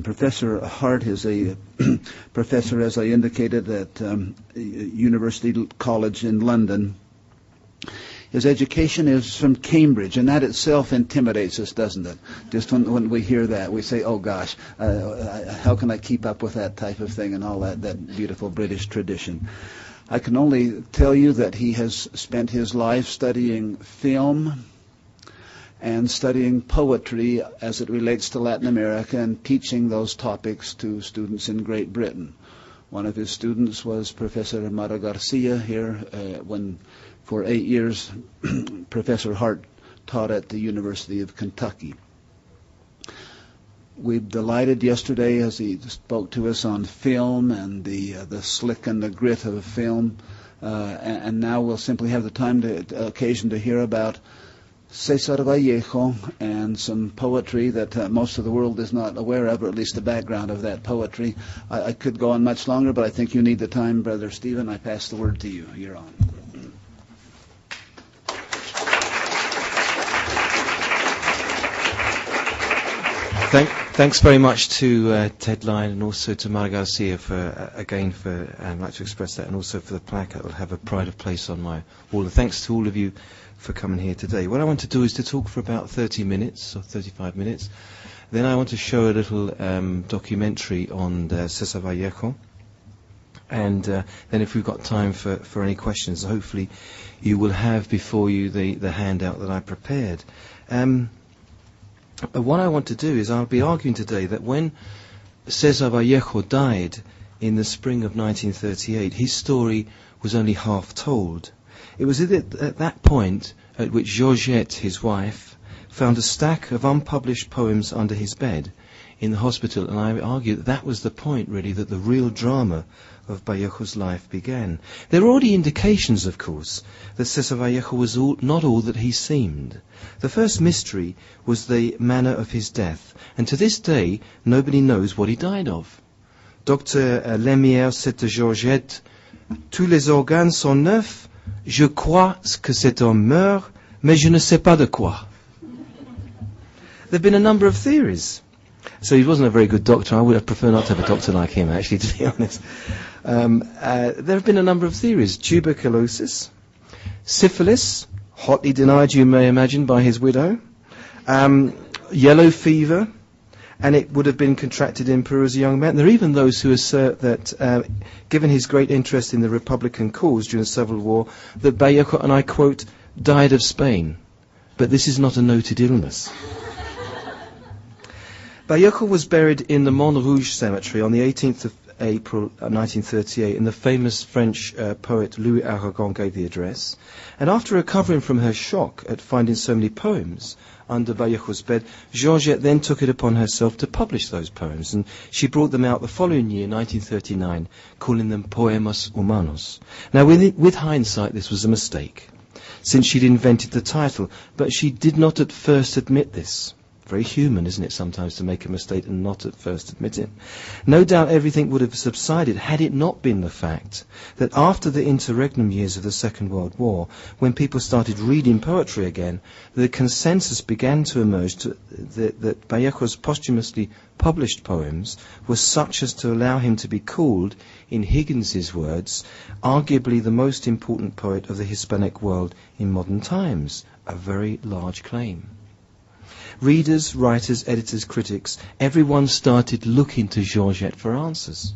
Professor Hart is a professor, as I indicated, at University College in London. His education is from Cambridge, and that itself intimidates us, doesn't it? Just when we hear that, we say, oh gosh, how can I keep up with that type of thing and all that beautiful British tradition? I can only tell you that he has spent his life studying film and studying poetry as it relates to Latin America and teaching those topics to students in Great Britain. One of his students was Professor Amaro Garcia here when, for 8 years, Professor Hart taught at the University of Kentucky. We're delighted yesterday as he spoke to us on film and the slick and the grit of film, and now we'll simply have the occasion to hear about Cesar Vallejo and some poetry that most of the world is not aware of, or at least the background of that poetry. I could go on much longer, but I think you need the time, Brother Stephen. I pass the word to you. You're on. Thanks very much to Ted Lyon and also to Mara Garcia for I'd like to express that, and also for the plaque that will have a pride of place on my wall. And thanks to all of you for coming here today. What I want to do is to talk for about 30 minutes or 35 minutes. Then I want to show a little documentary on Cesar Vallejo. And then if we've got time for any questions, hopefully you will have before you the handout that I prepared. What I want to do is I'll be arguing today that when Cesar Vallejo died in the spring of 1938, his story was only half told. It was at that point at which Georgette, his wife, found a stack of unpublished poems under his bed in the hospital, and I argue that was the point, really, that the real drama of Vallejo's life began. There were already indications, of course, that Cesar Vallejo was not all that he seemed. The first mystery was the manner of his death, and to this day nobody knows what he died of. Dr. Lemierre said to Georgette, "Tous les organes sont neufs. Je crois que cet homme meurt, mais je ne sais pas de quoi." There have been a number of theories. So he wasn't a very good doctor. I would have preferred not to have a doctor like him, actually, to be honest. There have been a number of theories. Tuberculosis, syphilis, hotly denied, you may imagine, by his widow, yellow fever, and it would have been contracted in Peru as a young man. There are even those who assert that, given his great interest in the Republican cause during the Civil War, that Vallejo, and I quote, died of Spain. But this is not a noted illness. Vallejo was buried in the Montrouge cemetery on the 18th of April 1938, and the famous French poet Louis Aragon gave the address. And after recovering from her shock at finding so many poems under Vallejo's bed, Georgette then took it upon herself to publish those poems, and she brought them out the following year, 1939, calling them Poemas Humanos. Now, with hindsight, this was a mistake, since she'd invented the title, but she did not at first admit this. Very human, isn't it, sometimes to make a mistake and not at first admit it. No doubt everything would have subsided had it not been the fact that after the interregnum years of the Second World War, when people started reading poetry again, the consensus began to emerge that Vallejo's posthumously published poems were such as to allow him to be called, in Higgins's words, arguably the most important poet of the Hispanic world in modern times. A very large claim. Readers, writers, editors, critics, everyone started looking to Georgette for answers.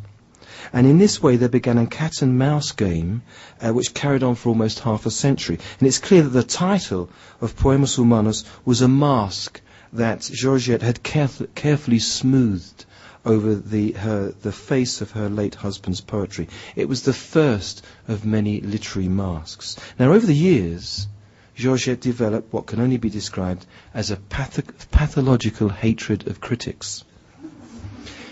And in this way there began a cat and mouse game which carried on for almost half a century. And it's clear that the title of Poemas Humanos was a mask that Georgette had carefully smoothed over the face of her late husband's poetry. It was the first of many literary masks. Now, over the years, Georgette developed what can only be described as a pathological hatred of critics.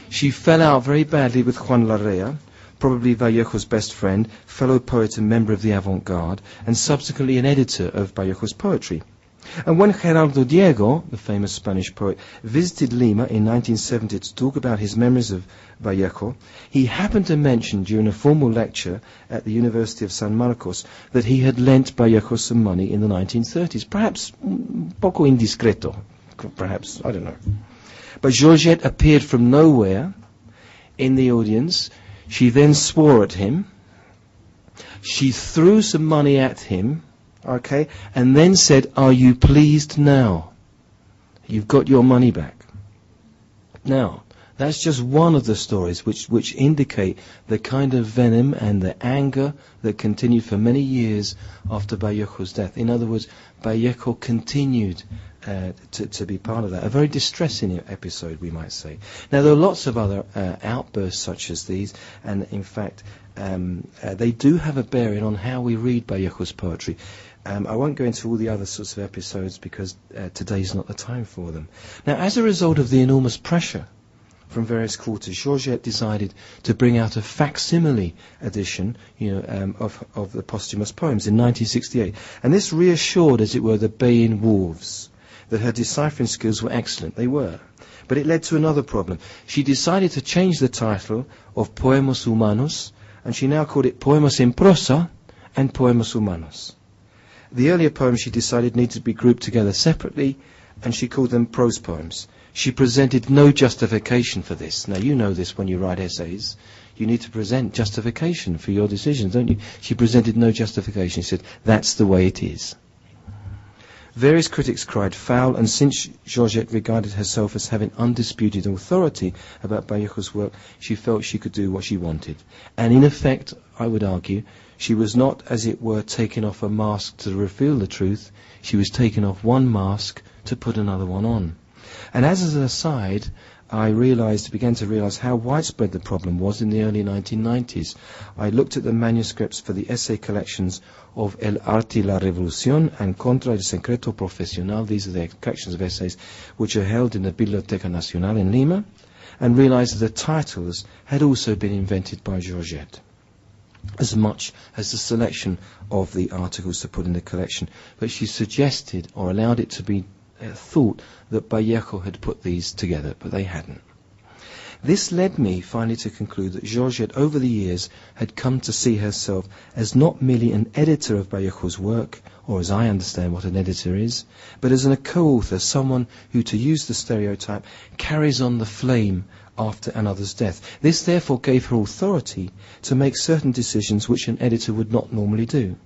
She fell out very badly with Juan Larrea, probably Vallejo's best friend, fellow poet and member of the avant-garde, and subsequently an editor of Vallejo's poetry. And when Gerardo Diego, the famous Spanish poet, visited Lima in 1970 to talk about his memories of Vallejo, he happened to mention during a formal lecture at the University of San Marcos that he had lent Vallejo some money in the 1930s. Perhaps poco indiscreto. Perhaps, I don't know. But Georgette appeared from nowhere in the audience. She then swore at him. She threw some money at him, okay, and then said, "Are you pleased now? You've got your money back." Now, that's just one of the stories which indicate the kind of venom and the anger that continued for many years after Vallejo's death. In other words, Vallejo continued to be part of that. A very distressing episode, we might say. Now, there are lots of other outbursts such as these, and in fact, they do have a bearing on how we read Vallejo's poetry. I won't go into all the other sorts of episodes because today's not the time for them. Now, as a result of the enormous pressure from various quarters, Georgette decided to bring out a facsimile edition, of the posthumous poems in 1968. And this reassured, as it were, the baying wolves that her deciphering skills were excellent. They were. But it led to another problem. She decided to change the title of Poemos Humanos, and she now called it Poemas en Prosa and Poemas Humanos. The earlier poems, she decided, needed to be grouped together separately, and she called them prose poems. She presented no justification for this. Now, you know this when you write essays. You need to present justification for your decisions, don't you? She presented no justification. She said, that's the way it is. Various critics cried foul, and since Georgette regarded herself as having undisputed authority about Vallejo's work, she felt she could do what she wanted. And in effect, I would argue, she was not, as it were, taking off a mask to reveal the truth. She was taking off one mask to put another one on. And as an aside, I began to realize how widespread the problem was in the early 1990s. I looked at the manuscripts for the essay collections of El Arte y la Revolución and Contra el Secreto Profesional. These are the collections of essays which are held in the Biblioteca Nacional in Lima, and realized that the titles had also been invented by Georgette, as much as the selection of the articles to put in the collection. But she suggested, or allowed it to be thought, that Vallejo had put these together, but they hadn't. This led me finally to conclude that Georgette over the years had come to see herself as not merely an editor of Vallejo's work, or as I understand what an editor is, but as a co-author, someone who, to use the stereotype, carries on the flame after another's death. This therefore gave her authority to make certain decisions which an editor would not normally do,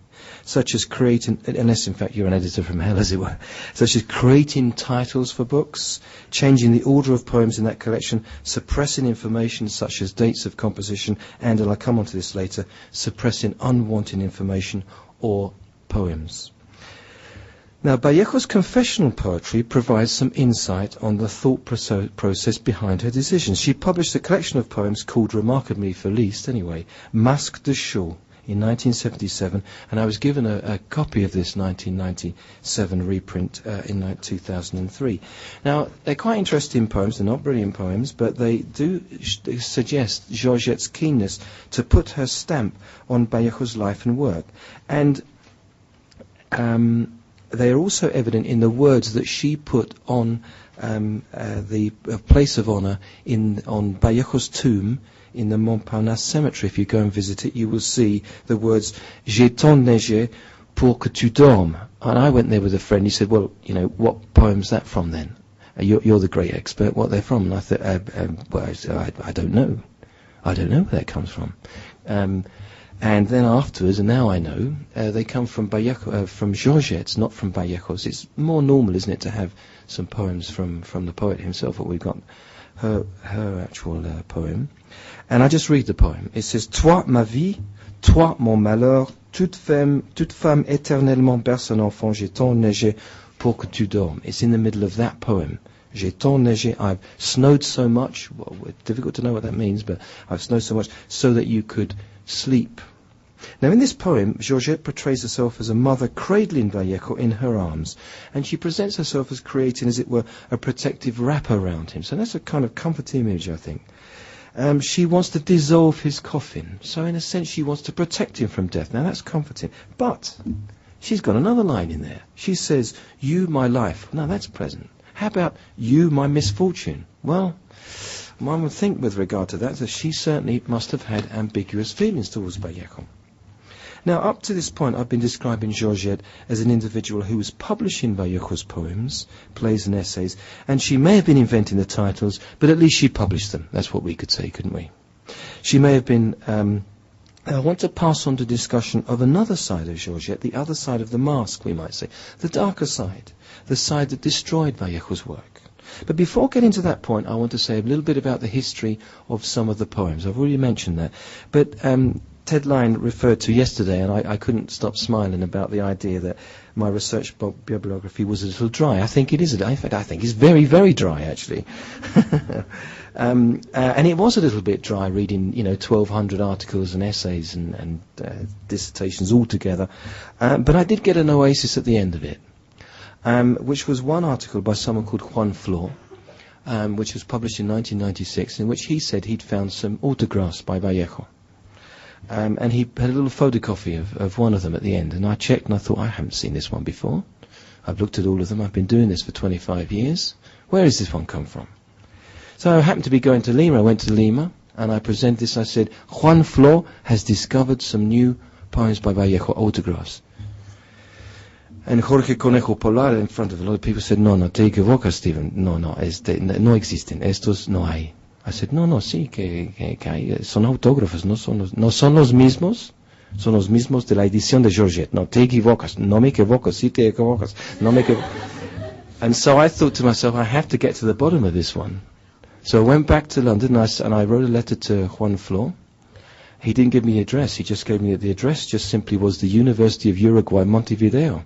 such as creating, unless in fact you're an editor from hell, as it were, such as creating titles for books, changing the order of poems in that collection, suppressing information such as dates of composition, and I'll come on to this later, suppressing unwanted information or poems. Now, Vallejo's confessional poetry provides some insight on the thought process behind her decisions. She published a collection of poems called, remarkably for least anyway, Masque de Chaux, in 1977, and I was given a copy of this 1997 reprint in 2003. Now, they're quite interesting poems. They're not brilliant poems, but they do suggest Georgette's keenness to put her stamp on Vallejo's life and work. And they are also evident in the words that she put on the place of honor on Vallejo's tomb in the Montparnasse cemetery. If you go and visit it, you will see the words "J'ai tant neigé pour que tu dormes." And I went there with a friend. He said, "Well, what poem's that from then? You're the great expert. What they're from?" And I thought, I don't know. I don't know where that comes from. And then afterwards, and now I know, they come from Vallejo, from Georgette's, not from Vallejo's. It's more normal, isn't it, to have some poems from the poet himself, but we've got her actual poem. And I just read the poem. It says, Toi, ma vie, toi, mon malheur, toute femme éternellement berce un enfant, j'ai tant neigé pour que tu dormes. It's in the middle of that poem. J'ai tant neigé, I've snowed so much, well, it's difficult to know what that means, but I've snowed so much so that you could sleep. Now, in this poem, Georgette portrays herself as a mother cradling Vallejo in her arms, and she presents herself as creating, as it were, a protective wrap around him. So that's a kind of comforting image, I think. She wants to dissolve his coffin, so in a sense she wants to protect him from death. Now, that's comforting. But she's got another line in there. She says, you, my life. Now, that's pleasant. How about you, my misfortune? Well, one would think with regard to that she certainly must have had ambiguous feelings towards Vallejo. Now, up to this point, I've been describing Georgette as an individual who was publishing Vallejo's poems, plays and essays, and she may have been inventing the titles, but at least she published them. That's what we could say, couldn't we? She may have been... I want to pass on to discussion of another side of Georgette, the other side of the mask, we might say, the darker side, the side that destroyed Vallejo's work. But before getting to that point, I want to say a little bit about the history of some of the poems. I've already mentioned that. But Ted Lyne referred to yesterday, and I couldn't stop smiling about the idea that my research bibliography was a little dry. I think it is. In fact, I think it's very, very dry, actually. And it was a little bit dry reading, 1,200 articles and essays and dissertations all together. But I did get an oasis at the end of it, which was one article by someone called Juan Flor, which was published in 1996, in which he said he'd found some autographs by Vallejo. And he had a little photocopy of one of them at the end. And I checked and I thought, I haven't seen this one before. I've looked at all of them. I've been doing this for 25 years. Where has this one come from? So I happened to be going to Lima. I went to Lima and I presented this. I said, Juan Flor has discovered some new poems by Vallejo, autographs. And Jorge Conejo Polar, in front of a lot of people, said, no, te equivocas, Stephen. No existen. Estos no hay. I said, no, sí, que hay, son autógrafos, no son los mismos, son los mismos de la edición de Georgette. No, te equivocas, no me equivoco, sí te equivocas, no me equivoco. And so I thought to myself, I have to get to the bottom of this one. So I went back to London and I wrote a letter to Juan Flor. He didn't give me the address, he just gave me the address, just simply was the University of Uruguay, Montevideo.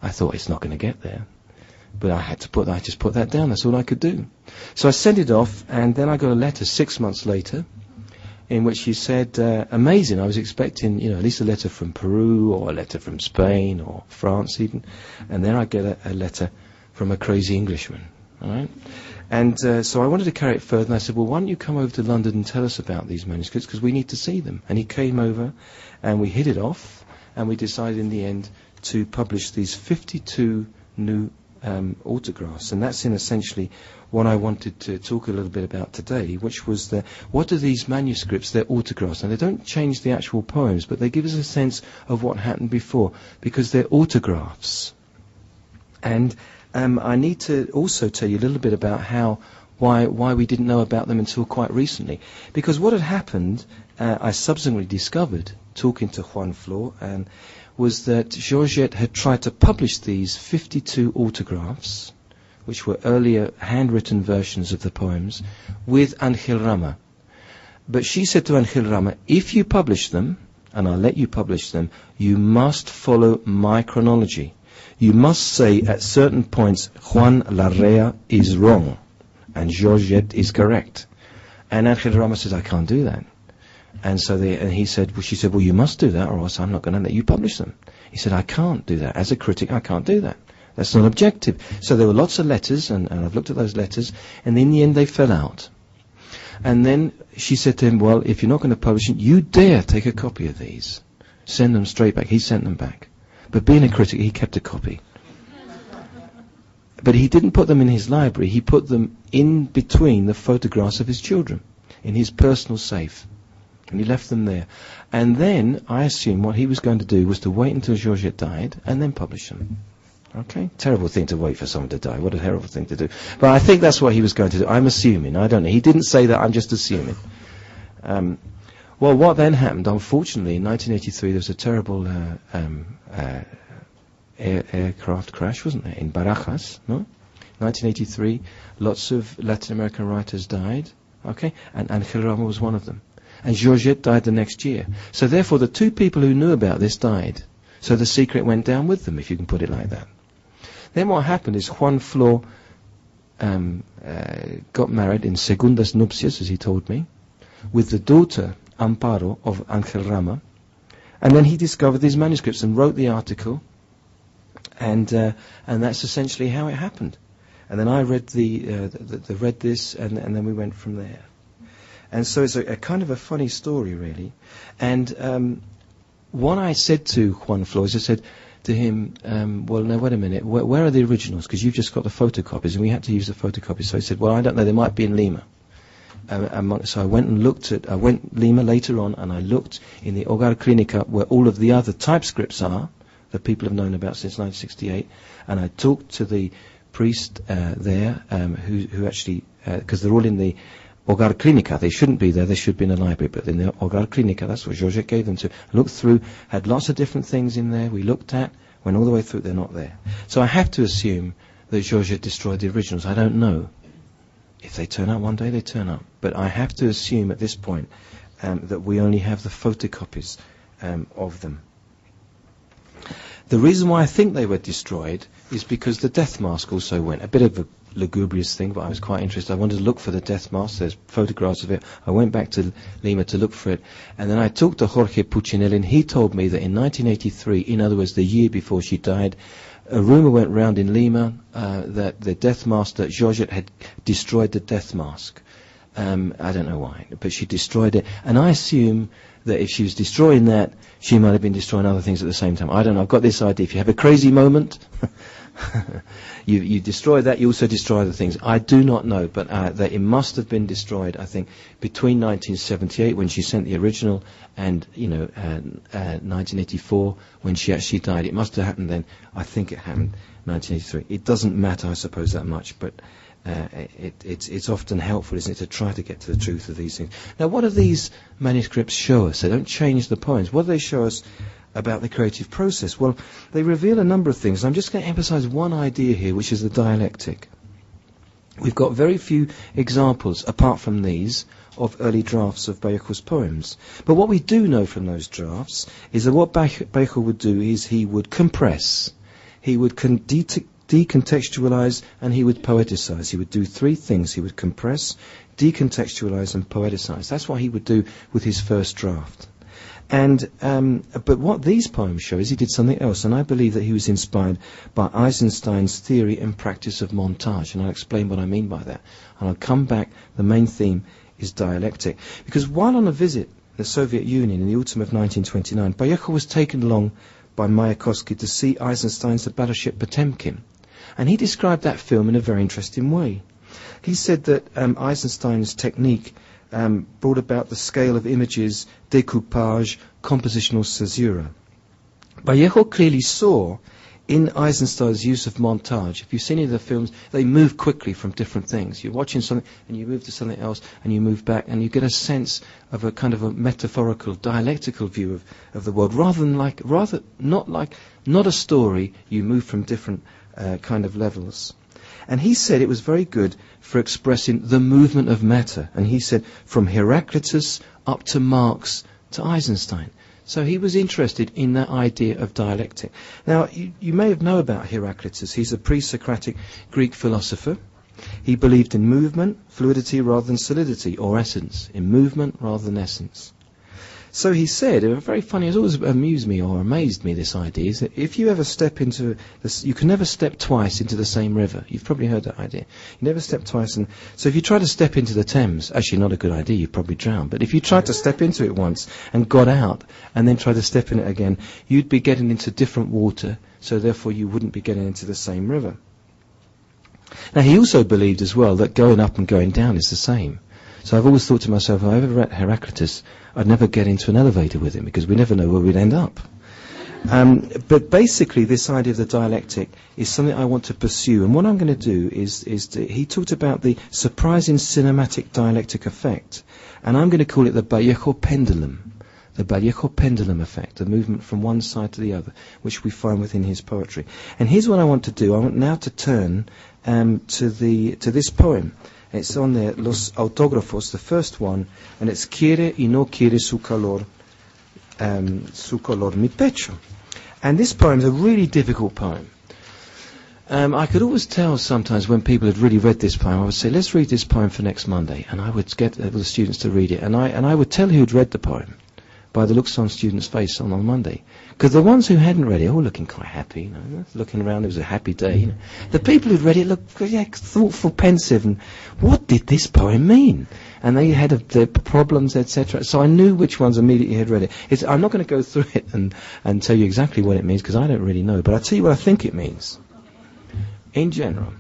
I thought, it's not going to get there. But I just put that down. That's all I could do. So I sent it off, and then I got a letter 6 months later, in which he said, amazing. I was expecting, at least a letter from Peru, or a letter from Spain, or France even. And then I get a letter from a crazy Englishman. All right? And so I wanted to carry it further, and I said, well, why don't you come over to London and tell us about these manuscripts, because we need to see them. And he came over, and we hit it off, and we decided in the end to publish these 52 new autographs, and that's in essentially what I wanted to talk a little bit about today, which was what are these manuscripts? They're autographs. Now, they don't change the actual poems, but they give us a sense of what happened before, because they're autographs. And I need to also tell you a little bit about why we didn't know about them until quite recently. Because what had happened, I subsequently discovered, talking to Juan Flor, was that Georgette had tried to publish these 52 autographs, which were earlier handwritten versions of the poems, with Angel Rama. But she said to Angel Rama, if you publish them, and I'll let you publish them, you must follow my chronology. You must say at certain points, Juan Larrea is wrong, and Georgette is correct. And Angel Rama says, I can't do that. And so she said, well, you must do that, or else I'm not going to let you publish them. He said, I can't do that. As a critic, I can't do that. That's not objective. So there were lots of letters, and I've looked at those letters, and in the end they fell out. And then she said to him, well, if you're not going to publish them, you dare take a copy of these. Send them straight back. He sent them back. But being a critic, he kept a copy. But he didn't put them in his library. He put them in between the photographs of his children, in his personal safe. And he left them there. And then, I assume, what he was going to do was to wait until Georgette died and then publish them. Okay? Terrible thing to wait for someone to die. What a terrible thing to do. But I think that's what he was going to do. I'm assuming. I don't know. He didn't say that. I'm just assuming. Well, what then happened? Unfortunately, in 1983, there was a terrible aircraft crash, wasn't there? In Barajas, no? 1983, lots of Latin American writers died. Okay? And Angel Rama was one of them. And Georgette died the next year. So therefore, the two people who knew about this died. So the secret went down with them, if you can put it like that. Then what happened is Juan Flor got married in segundas nupcias, as he told me, with the daughter, Amparo, of Angel Rama. And then he discovered these manuscripts and wrote the article. And that's essentially how it happened. And then I read read this, and then we went from there. And so it's a kind of a funny story, really. And what I said to Juan Flor is I said to him, well, no, wait a minute, where are the originals? Because you've just got the photocopies, and we had to use the photocopies. So he said, well, I don't know, they might be in Lima. so I went Lima later on, and I looked in the Hogar Clínica where all of the other typescripts are that people have known about since 1968, and I talked to the priest there who actually, because they're all in the Hogar Clínica. They shouldn't be there, they should be in a library, but in the Hogar Clínica, that's what Georgette gave them to. I looked through, had lots of different things in there, we looked at, went all the way through, they're not there. So I have to assume that Georgette destroyed the originals. I don't know. If they turn up one day, they turn up. But I have to assume at this point that we only have the photocopies of them. The reason why I think they were destroyed is because the death mask also went. A bit of a lugubrious thing, but I was quite interested. I wanted to look for the death mask. There's photographs of it. I went back to Lima to look for it. And then I talked to Jorge Puccinelli, and he told me that in 1983, in other words, the year before she died, a rumor went round in Lima that the death mask, that Georgette had destroyed the death mask. I don't know why, but she destroyed it. And I assume that if she was destroying that, she might have been destroying other things at the same time. I don't know. I've got this idea. If you have a crazy moment, you destroy that, you also destroy other things. I do not know, but that it must have been destroyed, I think, between 1978, when she sent the original, and 1984, when she actually died. It must have happened then. I think it happened 1983. It doesn't matter, I suppose, that much, but it's often helpful, isn't it, to try to get to the truth of these things. Now, what do these manuscripts show us? They don't change the poems. What do they show us about the creative process? Well, they reveal a number of things. I'm just going to emphasize one idea here, which is the dialectic. We've got very few examples, apart from these, of early drafts of Vallejo's poems. But what we do know from those drafts is that what Vallejo would do is he would compress, he would decontextualize, and he would poeticize. He would do three things. He would compress, decontextualize, and poeticize. That's what he would do with his first draft. And but what these poems show is he did something else, and I believe that he was inspired by Eisenstein's theory and practice of montage, and I'll explain what I mean by that. And I'll come back. The main theme is dialectic. Because while on a visit to the Soviet Union in the autumn of 1929, Vallejo was taken along by Mayakovsky to see Eisenstein's The Battleship Potemkin. And he described that film in a very interesting way. He said that Eisenstein's technique brought about the scale of images, découpage, compositional caesura. Vallejo clearly saw in Eisenstein's use of montage, if you've seen any of the films, they move quickly from different things. You're watching something and you move to something else and you move back, and you get a sense of a kind of a metaphorical, dialectical view of the world, not a story. You move from different kind of levels. And he said it was very good for expressing the movement of matter. And he said from Heraclitus up to Marx to Eisenstein. So he was interested in that idea of dialectic. Now, you may have known about Heraclitus. He's a pre-Socratic Greek philosopher. He believed in movement, fluidity rather than solidity, or essence, in movement rather than essence. So he said, it was very funny, it's always amused me or amazed me, this idea, is that if you ever step into this, you can never step twice into the same river. You've probably heard that idea. You never step twice. And so if you try to step into the Thames, actually not a good idea, you'd probably drown. But if you tried to step into it once and got out and then tried to step in it again, you'd be getting into different water, so therefore you wouldn't be getting into the same river. Now he also believed as well that going up and going down is the same. So I've always thought to myself, if I ever met Heraclitus, I'd never get into an elevator with him, because we never know where we'd end up. But basically, this idea of the dialectic is something I want to pursue. And what I'm going to do he talked about the surprising cinematic dialectic effect. And I'm going to call it the Vallejo pendulum. The Vallejo pendulum effect, the movement from one side to the other, which we find within his poetry. And here's what I want to do. I want now to turn to this poem. It's on there, Los Autógrafos, the first one, and it's Quiere y no quiere su calor mi pecho. And this poem is a really difficult poem. I could always tell sometimes when people had really read this poem, I would say, let's read this poem for next Monday, and I would get the students to read it, and I would tell who'd read the poem by the looks on students' face on Monday. Because the ones who hadn't read it, all looking quite happy, looking around, it was a happy day. The people who'd read it looked thoughtful, pensive, and what did this poem mean? And they had their problems, etc. So I knew which ones immediately had read it. I'm not going to go through it and tell you exactly what it means, because I don't really know, but I'll tell you what I think it means. In general,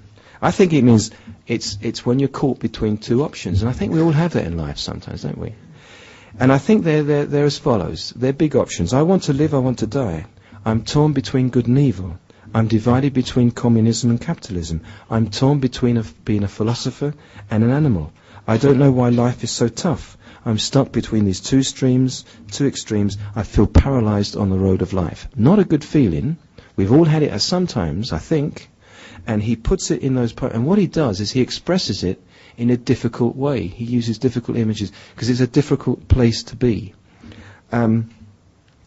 I think it means it's when you're caught between two options, and I think we all have that in life sometimes, don't we? And I think they're as follows. They're big options. I want to live, I want to die. I'm torn between good and evil. I'm divided between communism and capitalism. I'm torn between being a philosopher and an animal. I don't know why life is so tough. I'm stuck between these two extremes. I feel paralyzed on the road of life. Not a good feeling. We've all had it at some times, I think. And he puts it in those poems. And what he does is he expresses it in a difficult way. He uses difficult images because it's a difficult place to be.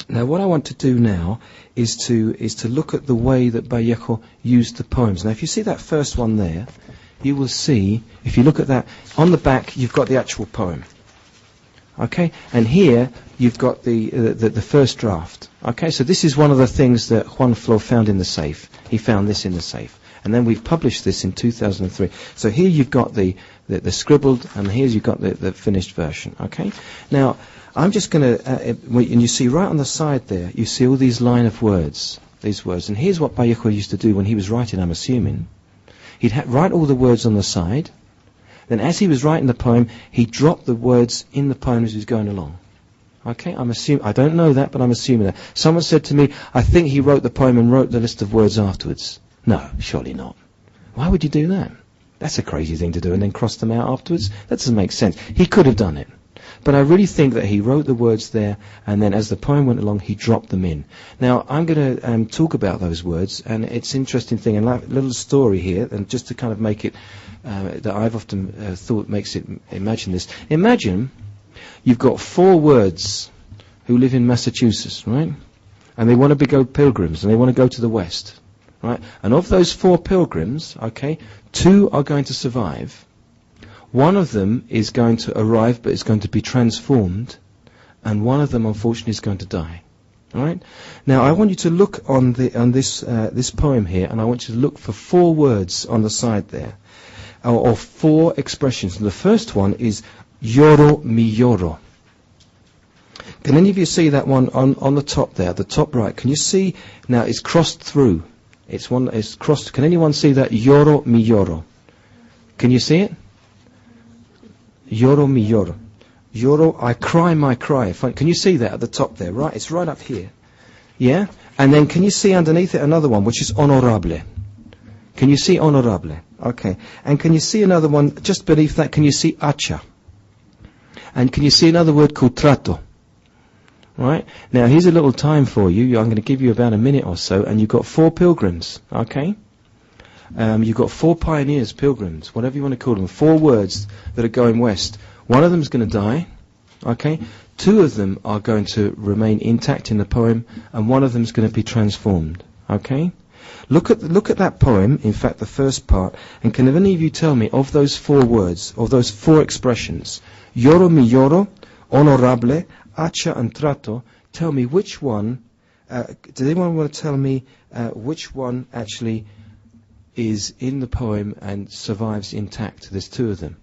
Now, what I want to do now is to look at the way that Vallejo used the poems. Now, if you see that first one there, you will see, if you look at that, on the back you've got the actual poem. Okay, and here you've got the first draft. Okay, so this is one of the things that Juan Flor found in the safe. He found this in the safe. And then we've published this in 2003. So here you've got the scribbled, and here you've got the finished version. Okay, now I'm just going to, and you see right on the side there, you see all these line of words, these words. And here's what Vallejo used to do when he was writing, I'm assuming. He'd write all the words on the side. Then as he was writing the poem, he dropped the words in the poem as he was going along. Okay, I don't know that, but I'm assuming that. Someone said to me, I think he wrote the poem and wrote the list of words afterwards. No, surely not. Why would you do that? That's a crazy thing to do, and then cross them out afterwards? That doesn't make sense. He could have done it. But I really think that he wrote the words there, and then as the poem went along, he dropped them in. Now, I'm going to talk about those words, and it's an interesting thing, and a little story here, and just to kind of make it, that I've often thought makes it, imagine this. Imagine you've got 4 words who live in Massachusetts, right? And they want to go pilgrims, and they want to go to the west, right? And of those 4 pilgrims, okay, 2 are going to survive. One of them is going to arrive, but is going to be transformed, and one of them, unfortunately, is going to die. All right. Now, I want you to look on this poem here, and I want you to look for 4 words on the side there, or 4 expressions. And the first one is "Lloro mi lloro." Can any of you see that one on the top there, the top right? Can you see now? It's crossed through. It's crossed. Can anyone see that? "Lloro mi lloro." Can you see it? Lloro mi lloro. Lloro, I cry my cry. Can you see that at the top there? Right, it's right up here. Yeah? And then can you see underneath it another one, which is honorable? Can you see honorable? Okay. And can you see another one, just beneath that, can you see hacha? And can you see another word called trato? Right? Now, here's a little time for you. I'm going to give you about a minute or so, and you've got 4 pilgrims. Okay? You've got 4 pioneers, pilgrims, whatever you want to call them, 4 words that are going west. One of them is going to die, okay? 2 of them are going to remain intact in the poem, and one of them is going to be transformed, okay? Look at that poem, in fact, the first part, and can any of you tell me of those 4 words, of those 4 expressions, lloro mi lloro, honorable, hacha, and trato, tell me which one, does anyone want to tell me which one actually is in the poem and survives intact? There's 2 of them.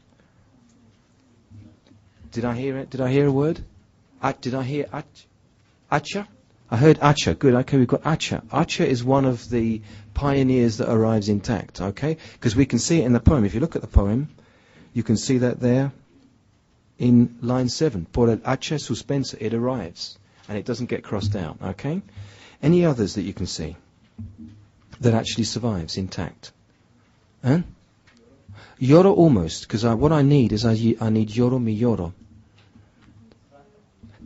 Did I hear it? Did I hear a word? Did I hear hacha? I heard hacha. Good. Okay, we've got hacha. Hacha is one of the pioneers that arrives intact. Okay, because we can see it in the poem. If you look at the poem, you can see that there in line 7. Por el hacha suspensa, it arrives and it doesn't get crossed out. Okay. Any others that you can see that actually survives intact? Huh? Lloro almost, because what I need is I need lloro mi lloro.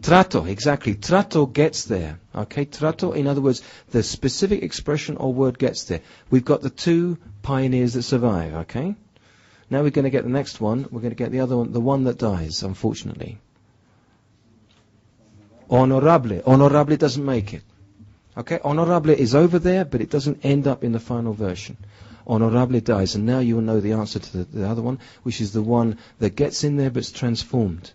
Trato, exactly. Trato gets there. Okay, trato, in other words, the specific expression or word gets there. We've got the 2 pioneers that survive, okay? Now we're going to get the next one. We're going to get the other one, the one that dies, unfortunately. Honorable. Honorable doesn't make it. Okay, honorable is over there, but it doesn't end up in the final version. Honorable dies, and now you will know the answer to the other one, which is the one that gets in there but is transformed.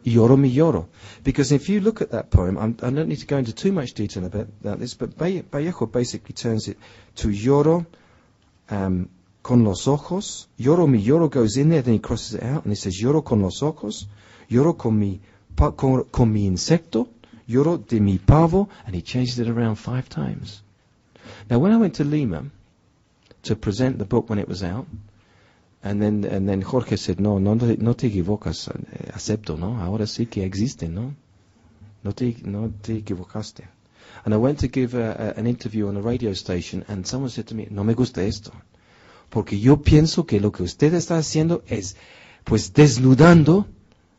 Lloro mi lloro. Because if you look at that poem, I don't need to go into too much detail about this, but Vallejo basically turns it to lloro con los ojos. Lloro mi lloro goes in there, then he crosses it out, and he says lloro con los ojos, lloro con mi insecto, lloro de mi pavo, and he changes it around 5 times. Now, when I went to Lima to present the book when it was out. And then Jorge said, no te equivocas, acepto, ¿no? Ahora sí que existe, ¿no? No te equivocaste. And I went to give an interview on a radio station, and someone said to me, no me gusta esto, porque yo pienso que lo que usted está haciendo es, pues, desnudando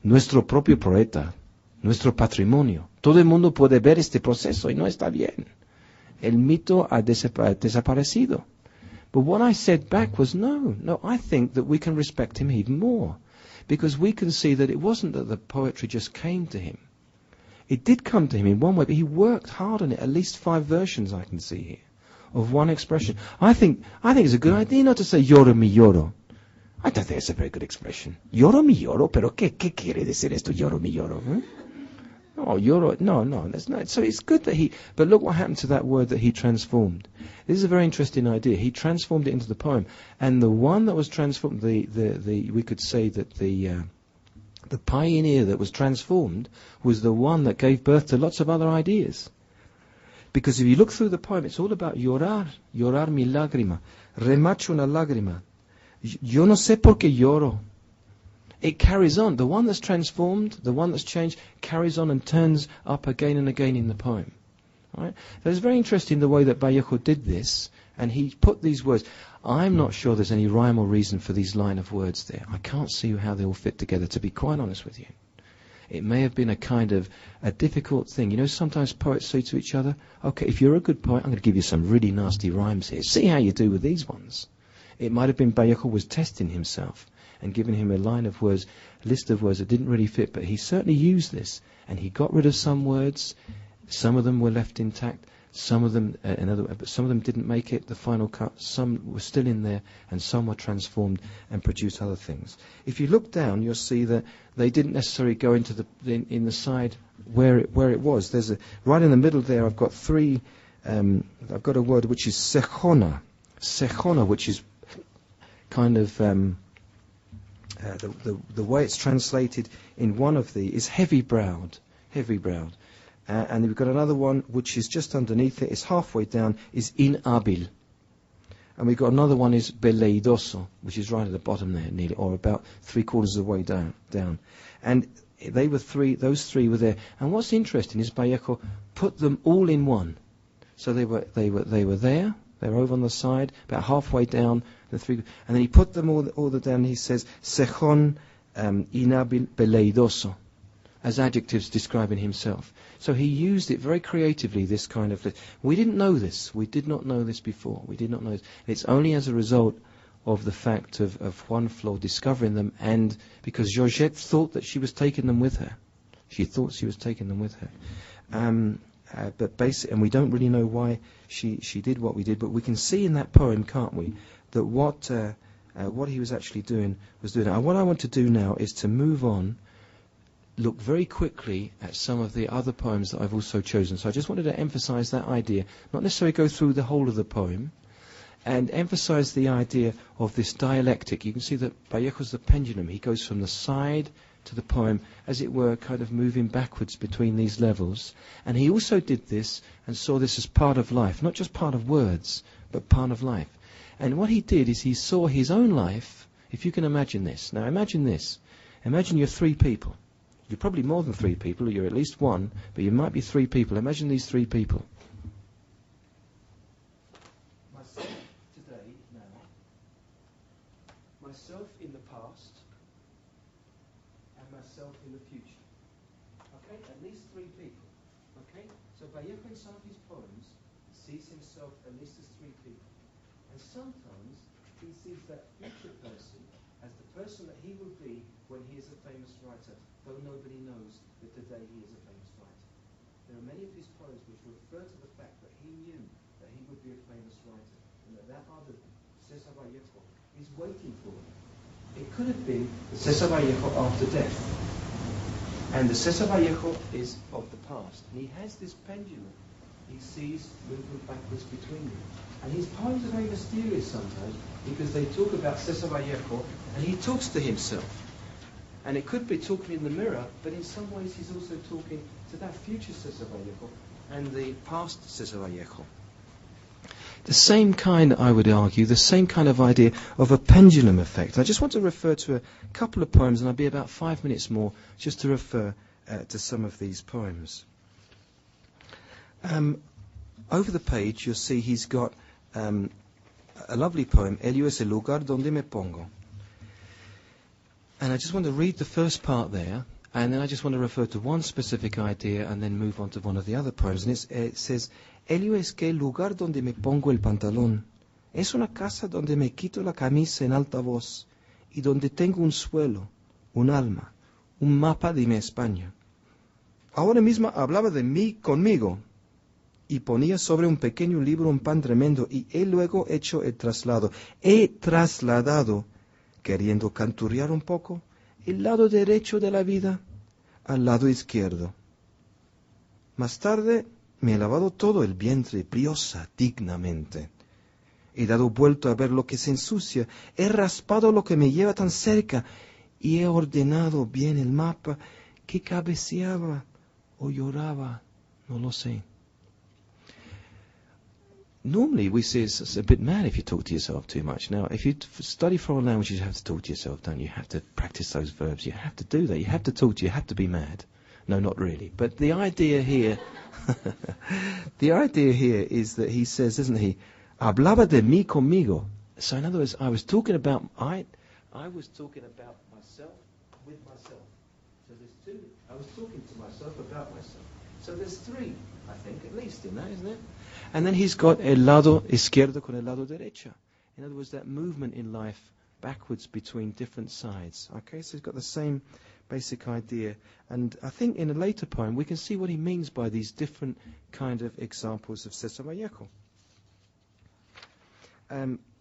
nuestro propio poeta, nuestro patrimonio. Todo el mundo puede ver este proceso y no está bien. El mito ha desaparecido. But what I said back was, no, I think that we can respect him even more. Because we can see that it wasn't that the poetry just came to him. It did come to him in one way, but he worked hard on it. At least 5 versions I can see here of one expression. I think it's a good idea not to say lloro mi lloro. I don't think it's a very good expression. Lloro mi lloro, pero ¿qué quiere decir esto, lloro mi lloro? Oh, lloro, no, that's not. So it's good that but look what happened to that word that he transformed. This is a very interesting idea. He transformed it into the poem. And the one that was transformed, we could say that the pioneer that was transformed was the one that gave birth to lots of other ideas. Because if you look through the poem, it's all about llorar mi lágrima, remacho una lágrima. Yo no sé por qué lloro. It carries on. The one that's transformed, the one that's changed, carries on and turns up again and again in the poem. Right? So it's very interesting the way that Vallejo did this, and he put these words. I'm not sure there's any rhyme or reason for these line of words there. I can't see how they all fit together, to be quite honest with you. It may have been a kind of a difficult thing. You know, sometimes poets say to each other, okay, if you're a good poet, I'm going to give you some really nasty rhymes here. See how you do with these ones. It might have been Vallejo was testing himself and giving him a line of words, a list of words that didn't really fit, but he certainly used this, and he got rid of some words. Some of them were left intact. Some of them, but some of them didn't make it, the final cut. Some were still in there, and some were transformed and produced other things. If you look down, you'll see that they didn't necessarily go into in the side where it was. There's right in the middle there. I've got 3. I've got a word which is sejona, which is kind of the way it's translated in one of the is heavy-browed. And we've got another one which is just underneath it, it's halfway down, is inhábil. And we've got another one is veleidoso, which is right at the bottom there, nearly, or about 3/4 of the way down. And those three were there. And what's interesting is Vallejo put them all in one. So they were there, they were over on the side, about halfway down, and then he put them all down, and he says, sejón inhábil veleidoso, as adjectives describing himself. So he used it very creatively, this kind of... We didn't know this. We did not know this before. We did not know this. It's only as a result of the fact of Juan Flor discovering them, and because Georgette thought that she was taking them with her. She thought she was taking them with her. But basically, and we don't really know why she did what we did, but we can see in that poem, can't we, that what he was actually doing was doing. And what I want to do now is to move on, look very quickly at some of the other poems that I've also chosen. So I just wanted to emphasize that idea, not necessarily go through the whole of the poem, and emphasize the idea of this dialectic. You can see that Vallejo's the pendulum. He goes from the side to the poem, as it were, kind of moving backwards between these levels. And he also did this and saw this as part of life, not just part of words, but part of life. And what he did is he saw his own life, if you can imagine this. Now imagine this. Imagine you're 3 people. You're probably more than 3 people, or you're at least 1, but you might be 3 people. Imagine these 3 people. Myself today, now. Myself in the past. And myself in the future. Okay? At least 3 people. Okay? So Vallejo in some of his poems sees himself at least as 3 people. And sometimes he sees that future person as the person that he will be when he is a famous writer, though nobody knows that today he is a famous writer. There are many of his poems which refer to the fact that he knew that he would be a famous writer, and that other, Cesar Vallejos, is waiting for him. It could have been the Cesar Vallejos after death. And the Cesar Vallejos is of the past. And he has this pendulum. He sees movement backwards between them. And his poems are very mysterious sometimes, because they talk about Cesar Vallejos, and he talks to himself. And it could be talking in the mirror, but in some ways he's also talking to that future Cesar Vallejo and the past Cesar Vallejo. the same kind, I would argue, the same kind of idea of a pendulum effect. I just want to refer to a couple of poems, and I'll be about 5 minutes more just to refer to some of these poems. Over the page, you'll see he's got a lovely poem, Elio es el lugar donde me pongo. And I just want to read the first part there, and then I just want to refer to one specific idea and then move on to one of the other poems. And it says, Elio es que el lugar donde me pongo el pantalón es una casa donde me quito la camisa en alta voz y donde tengo un suelo, un alma, un mapa de mi España. Ahora mismo hablaba de mí conmigo y ponía sobre un pequeño libro un pan tremendo y he luego hecho el traslado. He trasladado, queriendo canturrear un poco, el lado derecho de la vida al lado izquierdo. Más tarde me he lavado todo el vientre briosa dignamente. He dado vuelto a ver lo que se ensucia, he raspado lo que me lleva tan cerca y he ordenado bien el mapa que cabeceaba o lloraba, no lo sé. Normally we say it's a bit mad if you talk to yourself too much. Now, if you study foreign languages, you have to talk to yourself, don't you? You have to practice those verbs. You have to do that. You have to talk to you. You have to be mad. No, not really. But the idea here, the idea here is that he says, isn't he? Hablaba de mí conmigo. So in other words, I was talking about myself with myself. So there's two. I was talking to myself about myself. So there's three, I think, at least in that, isn't it? And then he's got el lado izquierdo con el lado derecho. In other words, that movement in life backwards between different sides. Okay, so he's got the same basic idea. And I think in a later poem we can see what he means by these different kind of examples of Cesar Vallejo.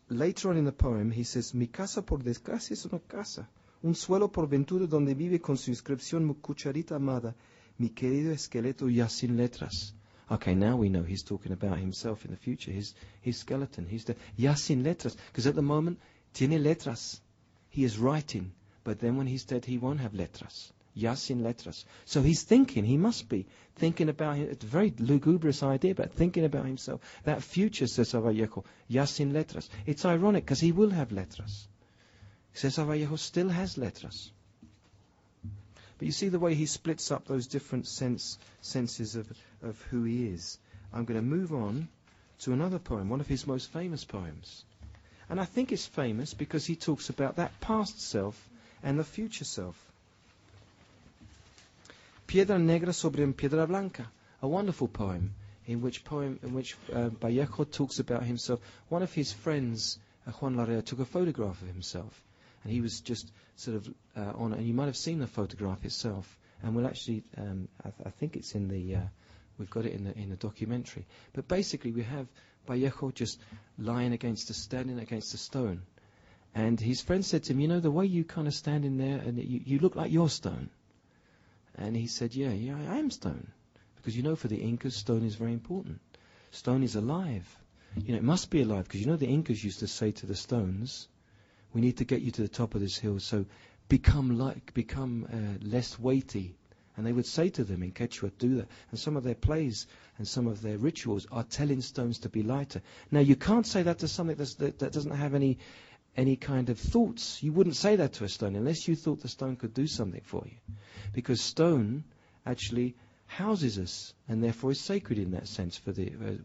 Later on in the poem he says, mi casa por desgracia es una casa, un suelo por ventura donde vive con su inscripción mi cucharita amada, mi querido esqueleto ya sin letras. Okay, now we know he's talking about himself in the future, his skeleton. He's the ya sin letras, because at the moment, tiene letras. He is writing, but then when he's dead, he won't have letras. Ya sin letras. So he's thinking, he must be thinking about him. It's a very lugubrious idea, but thinking about himself. That future, Cesar Vallejo, ya sin letras. It's ironic, because he will have letras. Cesar Vallejo still has letras. But you see the way he splits up those different senses of who he is. I'm going to move on to another poem, one of his most famous poems. And I think it's famous because he talks about that past self and the future self. Piedra Negras sobre Piedra Blanca, a wonderful poem in which Vallejo talks about himself. One of his friends, Juan Larrea, took a photograph of himself. And he was just sort of on it. And you might have seen the photograph itself. And we'll actually, I think it's in the, we've got it in the documentary. But basically we have Vallejo just standing against a stone. And his friend said to him, you know, the way you kind of stand in there, and you look like you're stone. And he said, yeah, I am stone. Because you know, for the Incas, stone is very important. Stone is alive. You know, it must be alive, because you know the Incas used to say to the stones, we need to get you to the top of this hill, so become less weighty. And they would say to them in Quechua, do that. And some of their plays and some of their rituals are telling stones to be lighter. Now, you can't say that to something that doesn't have any kind of thoughts. You wouldn't say that to a stone unless you thought the stone could do something for you. Because stone actually houses us, and therefore is sacred in that sense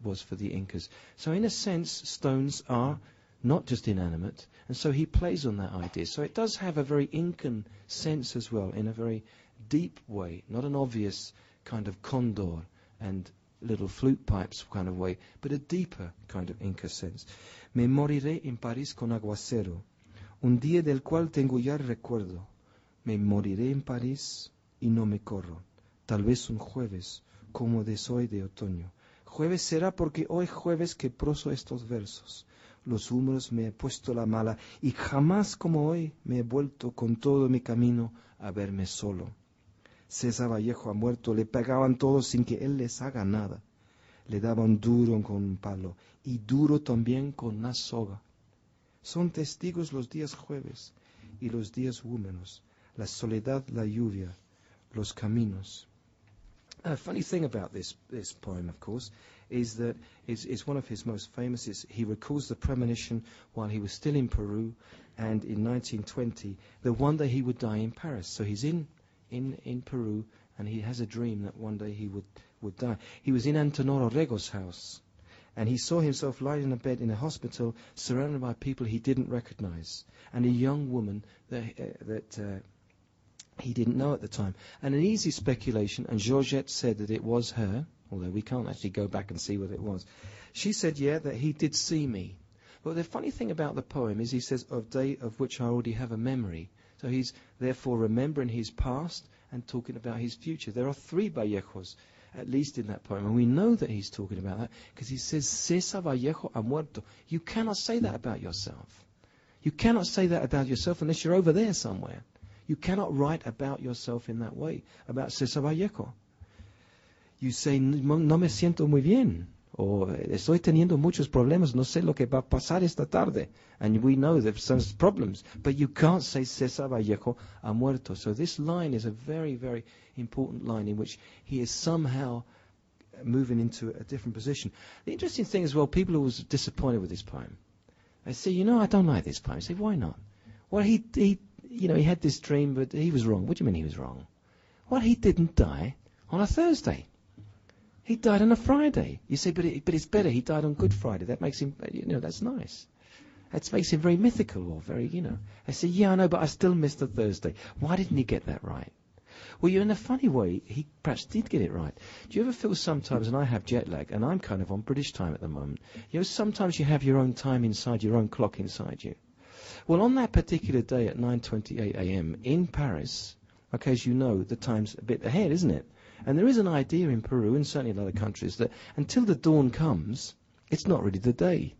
was for the Incas. So in a sense, stones are not just inanimate, and so he plays on that idea. So it does have a very Incan sense as well, in a very deep way, not an obvious kind of condor and little flute pipes kind of way, but a deeper kind of Inca sense. Me moriré en París con aguacero, un día del cual tengo ya recuerdo. Me moriré en París y no me corro, tal vez un jueves, como de hoy de otoño. Jueves será porque hoy jueves que proso estos versos. Los humos me he puesto la mala y jamás como hoy me he vuelto con todo mi camino a verme solo. Cesar Vallejo ha muerto, le pegaban todos sin que él les haga nada. Le daban duro con un palo y duro también con una soga. Son testigos los días jueves y los días húmedos, la soledad, la lluvia, los caminos. A funny thing about this poem, of course, is that it's one of his most famous. He recalls the premonition while he was still in Peru, and in 1920, that one day he would die in Paris. So he's in Peru, and he has a dream that one day he would die. He was in Antonio Rego's house, and he saw himself lying in a bed in a hospital, surrounded by people he didn't recognize, and a young woman that he didn't know at the time. And an easy speculation, and Georgette said that it was her, although we can't actually go back and see what it was. She said, yeah, that he did see me. But the funny thing about the poem is he says, of day of which I already have a memory. So he's therefore remembering his past and talking about his future. There are 3 Vallejos, at least in that poem, and we know that he's talking about that because he says, Cesar Vallejo ha muerto. You cannot say that about yourself. You cannot say that about yourself unless you're over there somewhere. You cannot write about yourself in that way, about Cesar Vallejo. You say, no me siento muy bien, or estoy teniendo muchos problemas, no sé lo que va a pasar esta tarde. And we know there's some problems, but you can't say Cesar Vallejo ha muerto. So this line is a very, very important line in which he is somehow moving into a different position. The interesting thing as well, people are always disappointed with this poem. They say, I don't like this poem. I say, why not? Well, he had this dream, but he was wrong. What do you mean he was wrong? Well, he didn't die on a Thursday. He died on a Friday. You say, but it's better. He died on Good Friday. That makes him, that's nice. That makes him very mythical or very, I say, yeah, I know, but I still missed the Thursday. Why didn't he get that right? Well, in a funny way, he perhaps did get it right. Do you ever feel sometimes, and I have jet lag, and I'm kind of on British time at the moment, sometimes you have your own time inside, your own clock inside you. Well, on that particular day at 9:28 a.m. in Paris, okay, as you know, the time's a bit ahead, isn't it? And there is an idea in Peru, and certainly in other countries, that until the dawn comes, it's not really the day.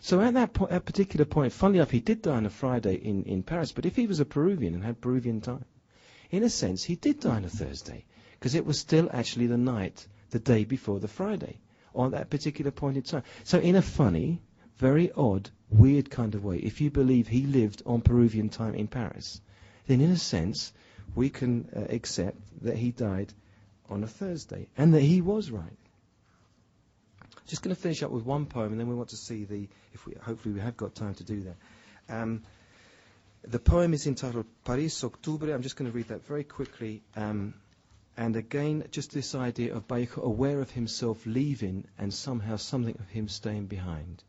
So at that particular point, funnily enough, he did die on a Friday in Paris, but if he was a Peruvian and had Peruvian time, in a sense, he did die on a Thursday, because it was still actually the night, the day before the Friday, on that particular point in time. So in a funny, very odd, weird kind of way, if you believe he lived on Peruvian time in Paris, then in a sense, we can accept that he died on a Thursday, and that he was right. Just going to finish up with one poem, and then we want to see hopefully we have got time to do that. The poem is entitled Paris, Octubre. I'm just going to read that very quickly. And again, just this idea of Vallejo aware of himself leaving and somehow something of him staying behind.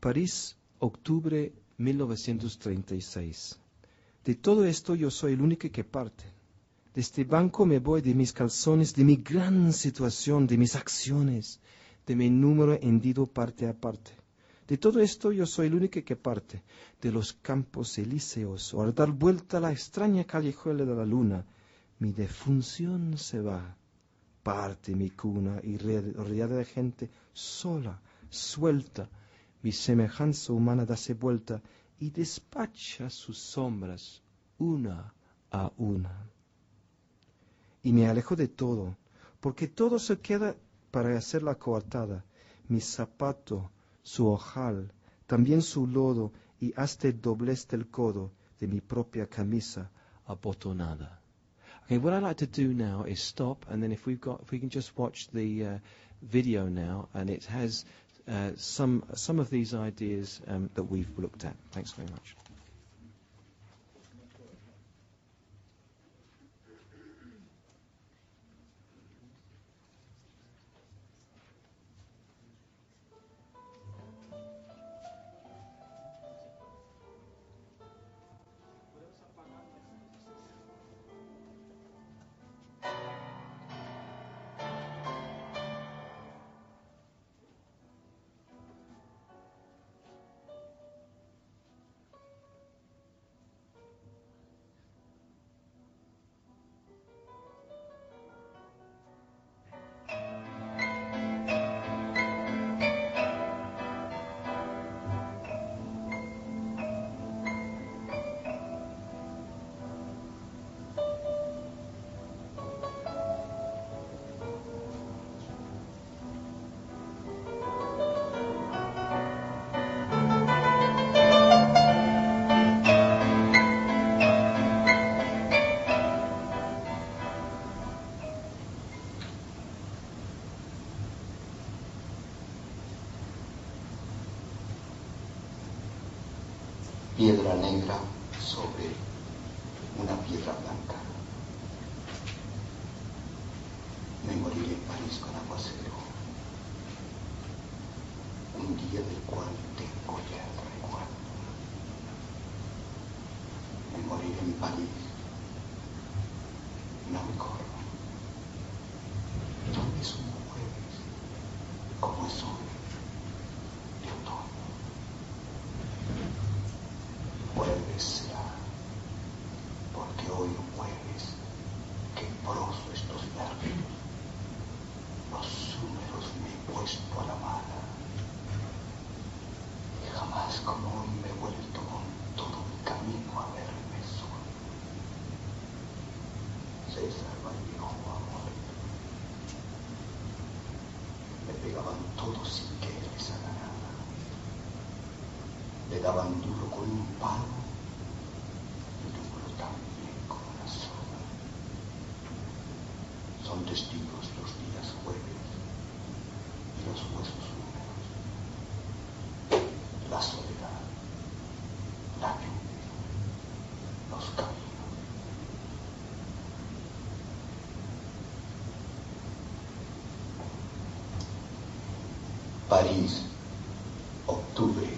París, Octubre 1936. De todo esto yo soy el único que parte. De este banco me voy de mis calzones, de mi gran situación, de mis acciones, de mi número hendido parte a parte. De todo esto yo soy el único que parte, de los campos elíseos, o al dar vuelta a la extraña callejuela de la luna, mi defunción se va. Parte mi cuna y rodeada de gente sola, suelta, mi semejanza humana dase vuelta y despacha sus sombras una a una. Y me alejo de todo, porque todo se queda para hacer la coartada, mi zapato, su ojal, también su lodo, y hasta el doblez del codo de mi propia camisa abotonada. Okay, what I'd like to do now is stop, and then if we can just watch the video now, and it has some of these ideas that we've looked at. Thanks very much. piedra negra sobre una piedra blanca. Me moriré en París con aguacero, un día del cual tengo ya el recuerdo. Me moriré en París, no me corro. No es un jueves, como es hoy, de otoño. Jueves será, porque hoy jueves, quebroso estos nervios, los números me he puesto a la mala, y jamás como hoy me he vuelto con todo mi camino a verme solo. Cesar Vallejos ha muerto. Me pegaban todos sin que él les haga nada. Le daban duro con un palo y duro también con una soga. Son testigos los días jueves y los huesos húmedos, la soledad, la lluvia, los caminos. París, octubre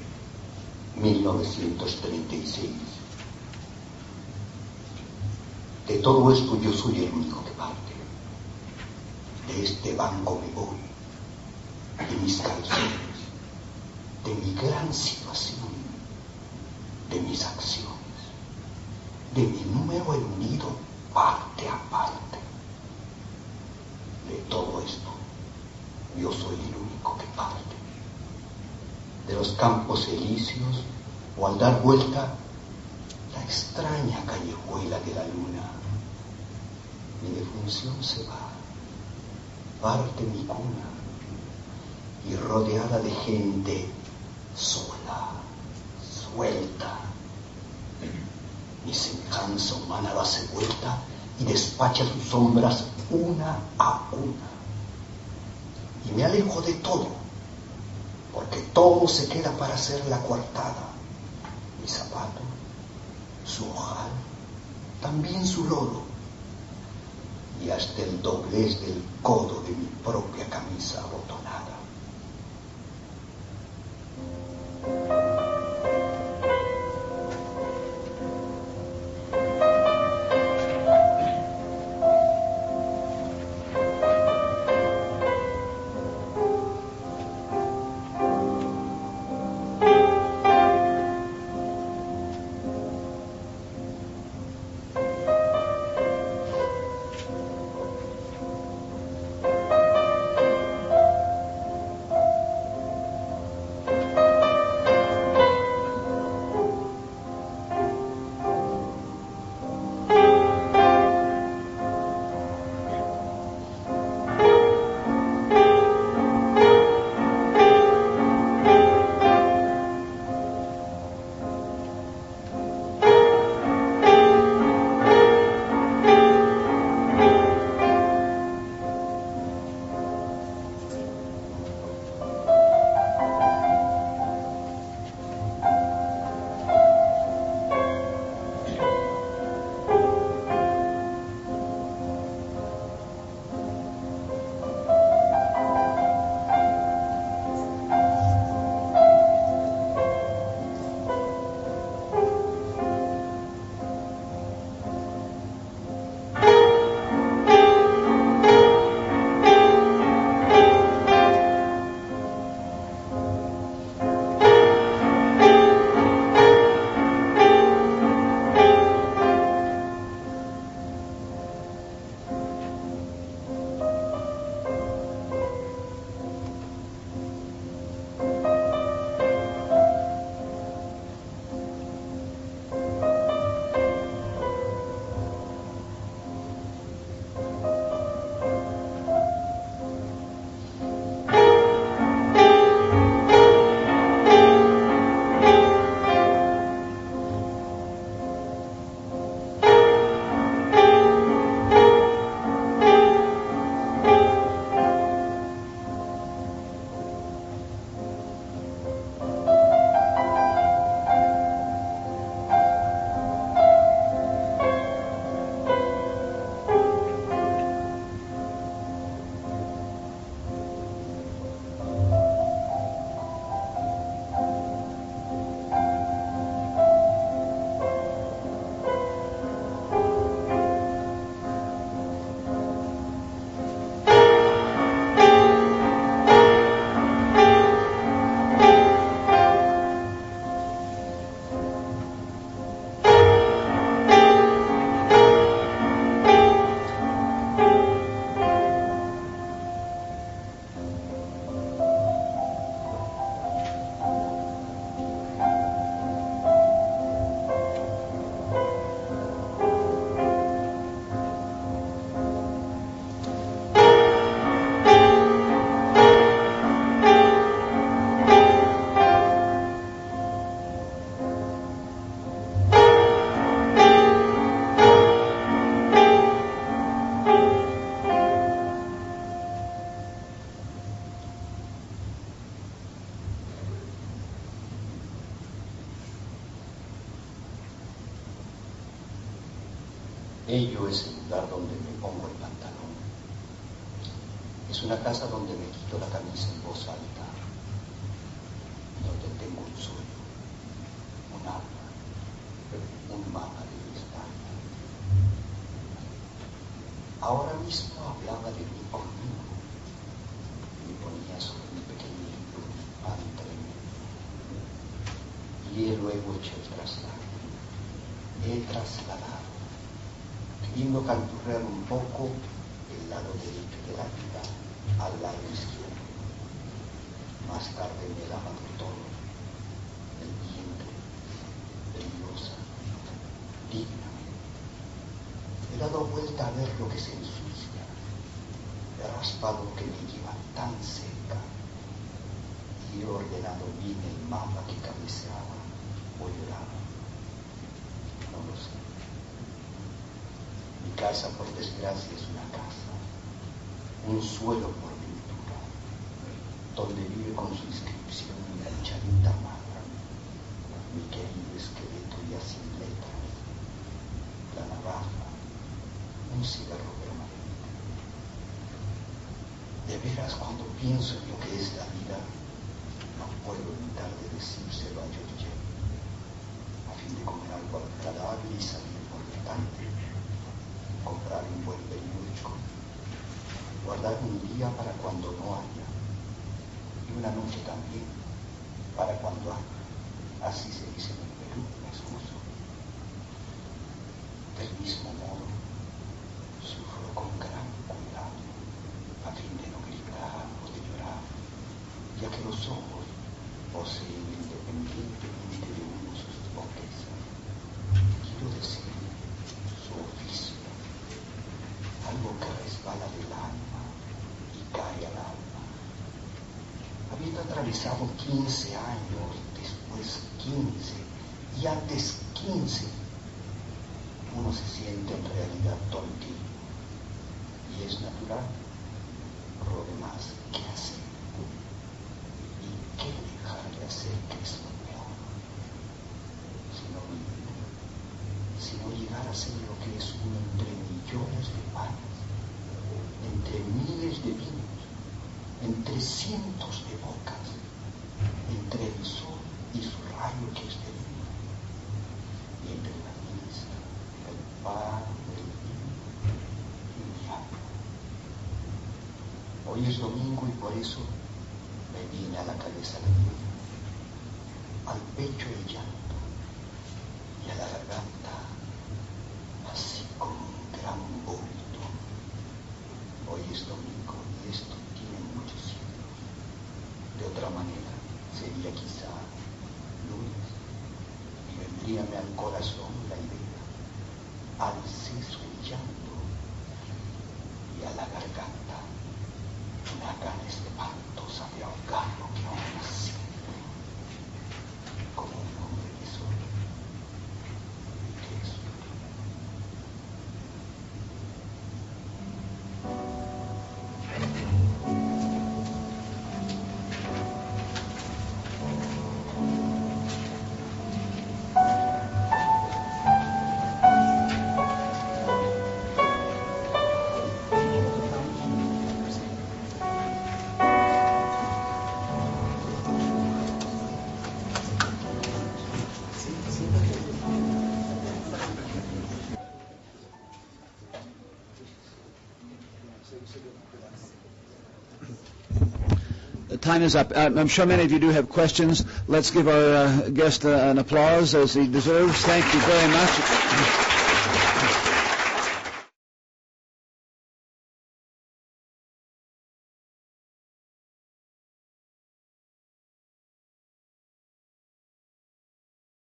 1936. De todo esto yo soy el único que parte. De este banco me voy, de mis calzones, de mi gran situación, de mis acciones, de mi número hundido parte a parte. De todo esto yo soy el único que parte. De los campos elíseos, o al dar vuelta, la extraña callejuela de la luna. Mi defunción se va, parte mi cuna, y rodeada de gente sola, suelta. Mi semejanza humana lo hace vuelta y despacha sus sombras una a una. Y me alejo de todo, porque todo se queda para hacer la coartada. Mi zapato, su ojal, también su lodo, y hasta el doblez del codo de mi propia camisa abotonada. Bello es el lugar donde me pongo el pantalón. Es una casa donde me quito la camisa en voz alta, donde tengo un sueño, un alma, un mapa de mi España. Ahora mismo hablaba de mí conmigo y me ponía sobre mi pequeño libro entre mí. Y luego hecho el traslado. He trasladado, queriendo canturrear un poco el lado derecho de la vida al lado izquierdo. Más tarde me daba de todo, el vientre, peligrosa, dignamente. He dado vuelta a ver lo que se ensucia, he raspado que me lleva tan cerca y he ordenado bien el mapa que cabeceaba o lloraba. No lo sé. Mi casa, por desgracia, es una casa, un suelo por pintura, donde vive con su inscripción la charita amada, mi querido esqueleto ya sin letras, la navaja, un cigarro permanente. De veras, cuando pienso en lo que es la vida, no puedo evitar de decírselo a Georgette, a fin de comer algo agradable y salir por la tarde, comprar un buen periódico, guardar un día para cuando no haya, y una noche también para cuando haya. Así se dice en el Perú, me excuso. Del mismo modo, sufro con gran cuidado, a fin de no gritar o de llorar, ya que los ojos poseen independientemente de uno sus pobrezas. Quiero decir, su oficio, algo que resbala del alma y cae al alma. Habiendo atravesado 15 años, después 15 y antes 15, uno se siente en realidad tontito, y es natural, por lo demás, ¿qué hacer? ¿Y qué dejar de hacer, que es lo peor? Sino llegar a ser lo que es uno entre millones de panes, entre miles de vinos, entre cientos de bocas, entre el sol y su rayo que es de vino, y entre la misa, el pan, el vino y mi alma. Hoy es domingo y por eso me viene a la cabeza la lluvia, al pecho el llanto y a la garganta así como un gran vómito. Hoy es domingo y esto tiene muchos siglos. De otra manera sería quizá lunes y vendríame al corazón la idea, al seso el llanto y a la garganta una gana espantosa de ahogar lo que aún siento, como un hombre que soy, que es. Time is up. I'm sure many of you do have questions. Let's give our guest an applause as he deserves. Thank you very much.